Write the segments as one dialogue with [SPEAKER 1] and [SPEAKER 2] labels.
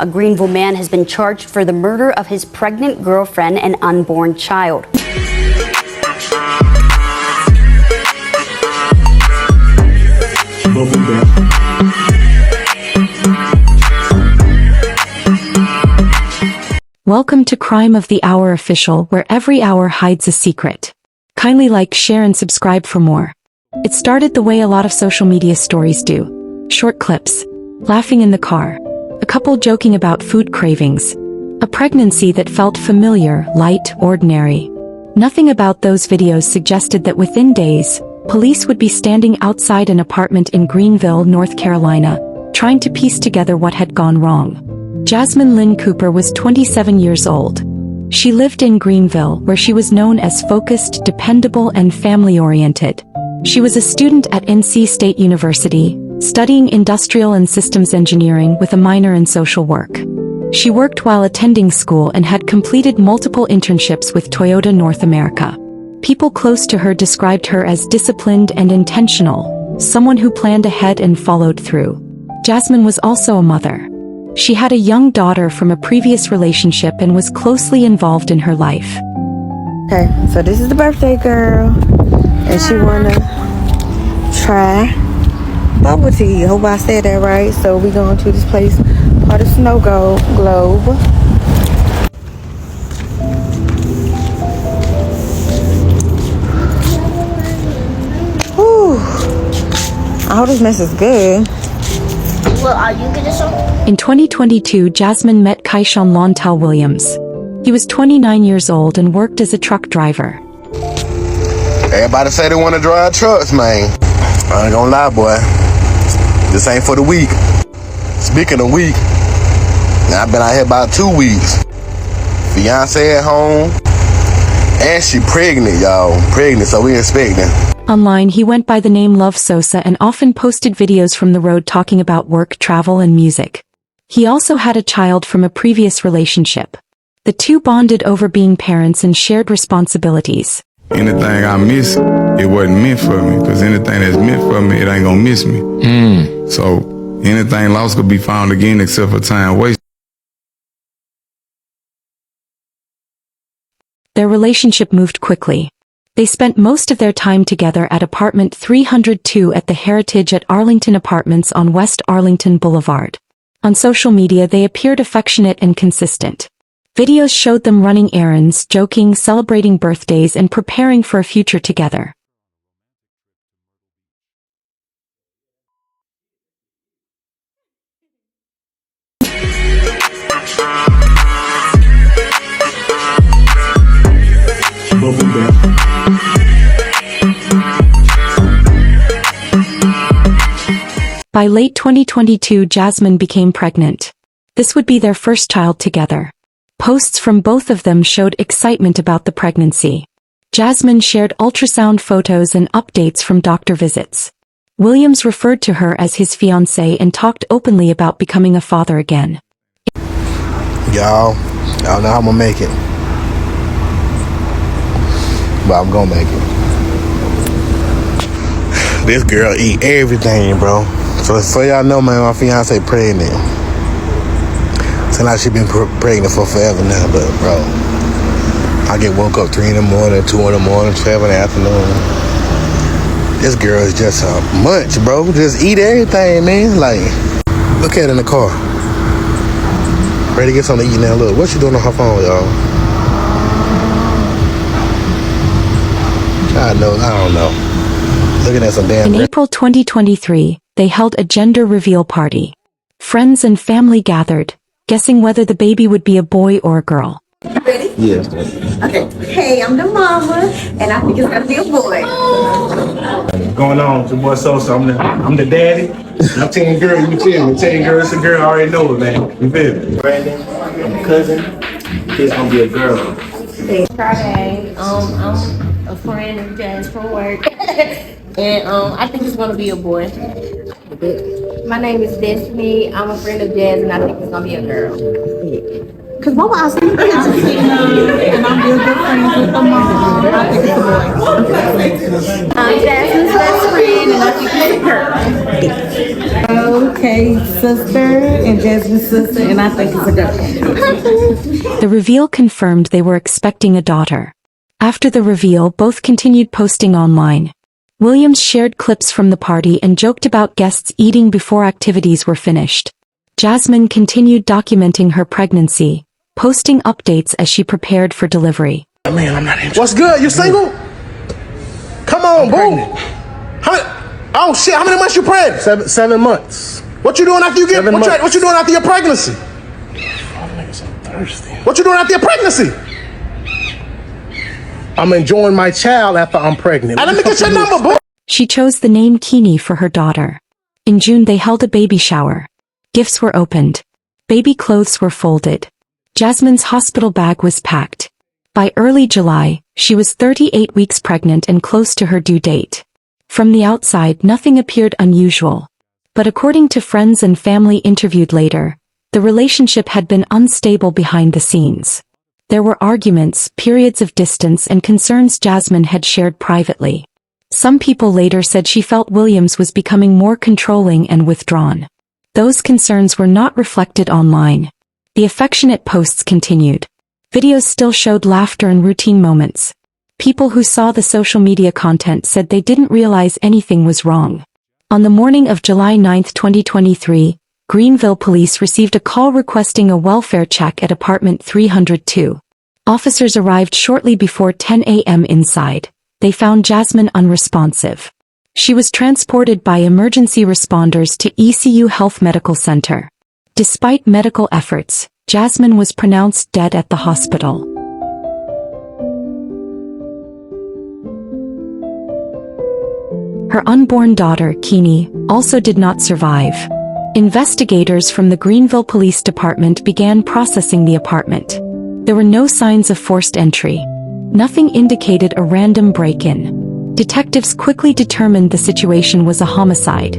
[SPEAKER 1] A Greenville man has been charged for the murder of his pregnant girlfriend and unborn child.
[SPEAKER 2] Welcome to Crime of the Hour Official, where every hour hides a secret. Kindly like, share, and subscribe for more. It started the way a lot of social media stories do. Short clips, laughing in the car, a couple joking about food cravings, a pregnancy that felt familiar, light, ordinary. Nothing about those videos suggested that within days, police would be standing outside an apartment in Greenville, North Carolina, trying to piece together what had gone wrong. Jasmine Cooper was 27 years old. She lived in Greenville, where she was known as focused, dependable, and family-oriented. She was a student at NC State University, studying industrial and systems engineering with a minor in social work. She worked while attending school and had completed multiple internships with Toyota North America. People close to her described her as disciplined and intentional, someone who planned ahead and followed through. Jasmine was also a mother. She had a young daughter from a previous relationship and was closely involved in her life.
[SPEAKER 3] Okay, so this is the birthday girl, and she wanna try bubble tea. Hope I said that right. So we going to this place, part of Snow Globe. Whew. I hope this mess is good.
[SPEAKER 4] Well, are you gonna show?
[SPEAKER 2] In 2022, Jasmine met Kayshaun Williams. He was 29 years old and worked as a truck driver.
[SPEAKER 5] Everybody say they want to drive trucks, man. I ain't gonna lie, boy. This ain't for the weak. Speaking of weak, I've been out here about 2 weeks. Fiancé at home, and she pregnant, y'all. Pregnant, so we expecting.
[SPEAKER 2] Online, he went by the name Love Sosa and often posted videos from the road talking about work, travel, and music. He also had a child from a previous relationship. The two bonded over being parents and shared responsibilities.
[SPEAKER 6] Anything I miss, it wasn't meant for me, because anything that's meant for me, it ain't gonna miss me. So anything lost could be found again except for time wasted.
[SPEAKER 2] Their relationship moved quickly. They spent most of their time together at apartment 302 at the Heritage at Arlington Apartments on West Arlington Boulevard. On social media, they appeared affectionate and consistent. Videos showed them running errands, joking, celebrating birthdays, and preparing for a future together. By late 2022, Jasmine became pregnant. This would be their first child together. Posts from both of them showed excitement about the pregnancy. Jasmine shared ultrasound photos and updates from doctor visits. Williams referred to her as his fiancé and talked openly about becoming a father again.
[SPEAKER 5] Y'all know how I'm gonna make it. But I'm gonna make it. This girl eat everything, bro. So y'all know, man, my fiance pregnant. Seems like she been pregnant for forever now, but bro, I get woke up 3 in the morning, 2 in the morning, 12 in the afternoon. This girl is just a munch, bro. Just eat everything, man. Like, look at her in the car. Ready to get something to eat now. Look, what's she doing on her phone, y'all? I don't know. Looking at some damn.
[SPEAKER 2] In April 2023, they held a gender reveal party. Friends and family gathered, guessing whether the baby would be a boy or a girl.
[SPEAKER 3] You ready?
[SPEAKER 5] Yes.
[SPEAKER 3] Okay. Hey, I'm the mama, and I think it's gonna be a boy.
[SPEAKER 7] What's going on? It's your boy Sosa. I'm the daddy. I'm telling girl, you feel me? Telling girl, it's a girl. I already know it, man. You feel me? Brandon, I'm a cousin. It's gonna be a girl.
[SPEAKER 4] Friday. I'm a friend of Jazz from work. And I think it's gonna be a boy.
[SPEAKER 8] My name is Destiny. I'm a friend of Jazz, and I think it's gonna be a girl.
[SPEAKER 3] Cause Mama, I see you.
[SPEAKER 8] And I'm real good friends with the mom. I think it's a boy. I'm Jasmine's best friend, and I think it's a girl.
[SPEAKER 3] Okay, sister and Jasmine's sister, and I think it's a girl.
[SPEAKER 2] The reveal confirmed they were expecting a daughter. After the reveal, both continued posting online. Williams shared clips from the party and joked about guests eating before activities were finished. Jasmine continued documenting her pregnancy, posting updates as she prepared for delivery.
[SPEAKER 5] Man, I'm not interested. What's good? You single? Come on, boo. Oh shit! How many months you pregnant? 7 months. What you doing after you get? What you doing after your pregnancy? I'm so thirsty. What you doing after your pregnancy? I'm enjoying my child after I'm pregnant. Let me get your number, boo.
[SPEAKER 2] She chose the name Kini for her daughter. In June, they held a baby shower. Gifts were opened. Baby clothes were folded. Jasmine's hospital bag was packed. By early July, she was 38 weeks pregnant and close to her due date. From the outside, nothing appeared unusual. But according to friends and family interviewed later, the relationship had been unstable behind the scenes. There were arguments, periods of distance, and concerns Jasmine had shared privately. Some people later said she felt Williams was becoming more controlling and withdrawn. Those concerns were not reflected online. The affectionate posts continued. Videos still showed laughter and routine moments. People who saw the social media content said they didn't realize anything was wrong. On the morning of July 9, 2023, Greenville police received a call requesting a welfare check at apartment 302. Officers arrived shortly before 10 a.m. inside. They found Jasmine unresponsive. She was transported by emergency responders to ECU Health Medical Center. Despite medical efforts, Jasmine was pronounced dead at the hospital. Her unborn daughter, Kini, also did not survive. Investigators from the Greenville Police Department began processing the apartment. There were no signs of forced entry. Nothing indicated a random break-in. Detectives quickly determined the situation was a homicide.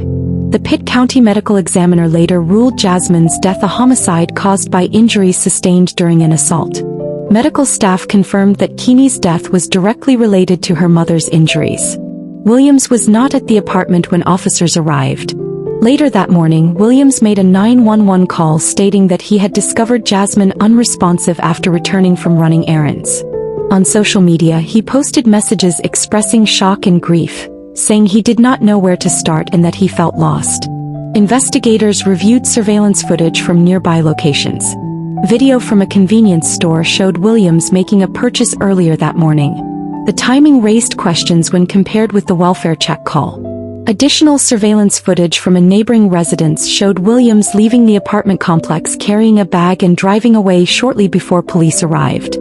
[SPEAKER 2] The Pitt County Medical Examiner later ruled Jasmine's death a homicide caused by injuries sustained during an assault. Medical staff confirmed that Kini's death was directly related to her mother's injuries. Williams was not at the apartment when officers arrived. Later that morning, Williams made a 911 call stating that he had discovered Jasmine unresponsive after returning from running errands. On social media, he posted messages expressing shock and grief, saying he did not know where to start and that he felt lost. Investigators reviewed surveillance footage from nearby locations. Video from a convenience store showed Williams making a purchase earlier that morning. The timing raised questions when compared with the welfare check call. Additional surveillance footage from a neighboring residence showed Williams leaving the apartment complex carrying a bag and driving away shortly before police arrived.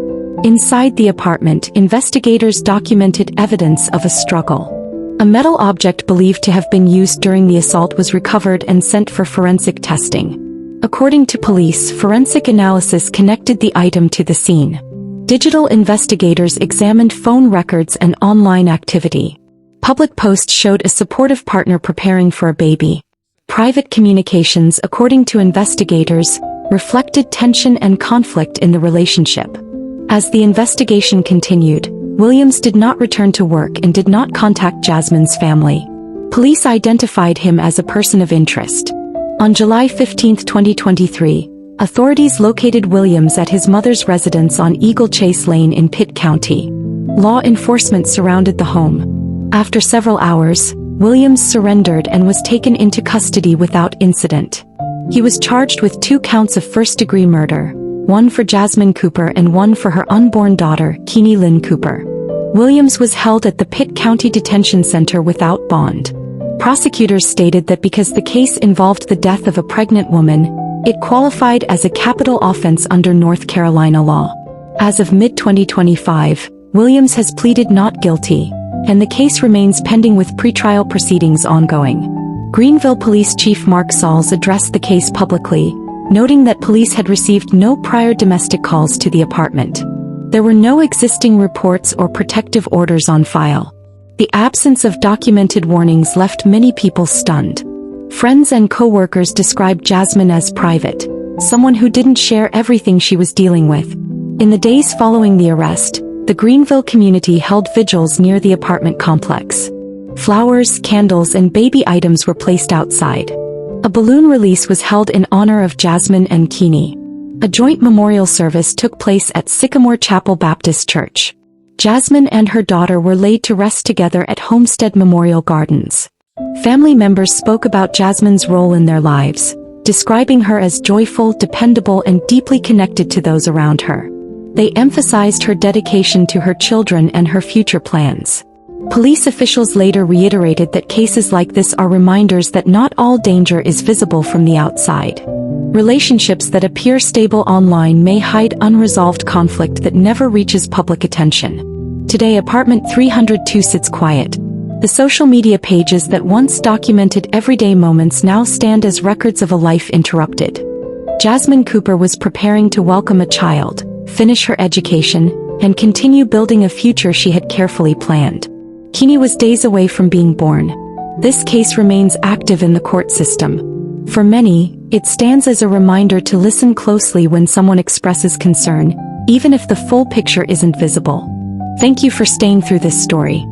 [SPEAKER 2] Inside the apartment, investigators documented evidence of a struggle. A metal object believed to have been used during the assault was recovered and sent for forensic testing. According to police, forensic analysis connected the item to the scene. Digital investigators examined phone records and online activity. Public posts showed a supportive partner preparing for a baby. Private communications, according to investigators, reflected tension and conflict in the relationship. As the investigation continued, Williams did not return to work and did not contact Jasmine's family. Police identified him as a person of interest. On July 15, 2023, authorities located Williams at his mother's residence on Eagle Chase Lane in Pitt County. Law enforcement surrounded the home. After several hours, Williams surrendered and was taken into custody without incident. He was charged with 2 counts of first-degree murder, one for Jasmine Cooper and one for her unborn daughter, Kini Lynn Cooper. Williams was held at the Pitt County Detention Center without bond. Prosecutors stated that because the case involved the death of a pregnant woman, it qualified as a capital offense under North Carolina law. As of mid-2025, Williams has pleaded not guilty, and the case remains pending with pretrial proceedings ongoing. Greenville Police Chief Mark Sauls addressed the case publicly, noting that police had received no prior domestic calls to the apartment. There were no existing reports or protective orders on file. The absence of documented warnings left many people stunned. Friends and co-workers described Jasmine as private, someone who didn't share everything she was dealing with. In the days following the arrest, the Greenville community held vigils near the apartment complex. Flowers, candles, and baby items were placed outside. A balloon release was held in honor of Jasmine and Keeney. A joint memorial service took place at Sycamore Chapel Baptist Church. Jasmine and her daughter were laid to rest together at Homestead Memorial Gardens. Family members spoke about Jasmine's role in their lives, describing her as joyful, dependable, and deeply connected to those around her. They emphasized her dedication to her children and her future plans. Police officials later reiterated that cases like this are reminders that not all danger is visible from the outside. Relationships that appear stable online may hide unresolved conflict that never reaches public attention. Today, apartment 302 sits quiet. The social media pages that once documented everyday moments now stand as records of a life interrupted. Jasmine Cooper was preparing to welcome a child, finish her education, and continue building a future she had carefully planned. Keeney was days away from being born. This case remains active in the court system. For many, it stands as a reminder to listen closely when someone expresses concern, even if the full picture isn't visible. Thank you for staying through this story.